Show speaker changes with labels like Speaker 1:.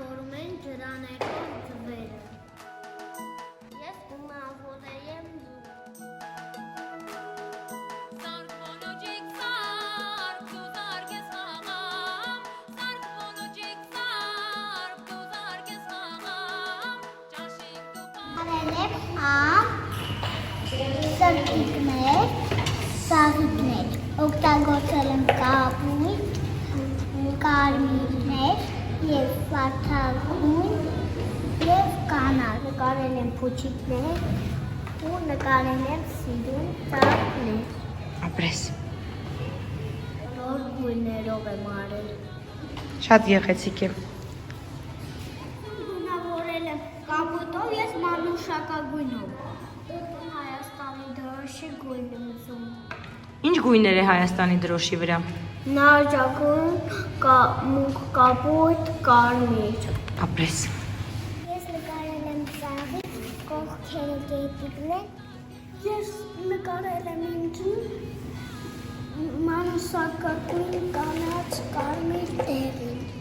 Speaker 1: Գունավորում են ջրաներով ձվերը։ Ես գունավորել եմ Արել եմ սրտիկներ, սաղիկներ, օգտագործել եմ կապույտ, կարմիրներ և վարդագույն և կանաչ, նկարել եմ փուչիկներ ու նկարել եմ սիրուն ծաղիկներ։
Speaker 2: Ապրես։
Speaker 1: Նոր գույներով եմ արել։
Speaker 2: Շատ գեղեցիկ է։
Speaker 1: Գունավորել եմ կապույտով, ես մանուշակագույնով։ Հայաստանի դրոշի գույն եմ ուզում։
Speaker 2: Ինչ գույներ է Հայաստանի դրոշի վրա։
Speaker 1: Նարնջագույն, մուգ կապույտ, կարմիր։
Speaker 2: Ապրես։
Speaker 1: Ես նկարել եմ ծաղիկ, կողքերը գետիկներ։ Ես նկարել եմ ինքին մանուշակագույն, կանաչ, կարմիր տեղին։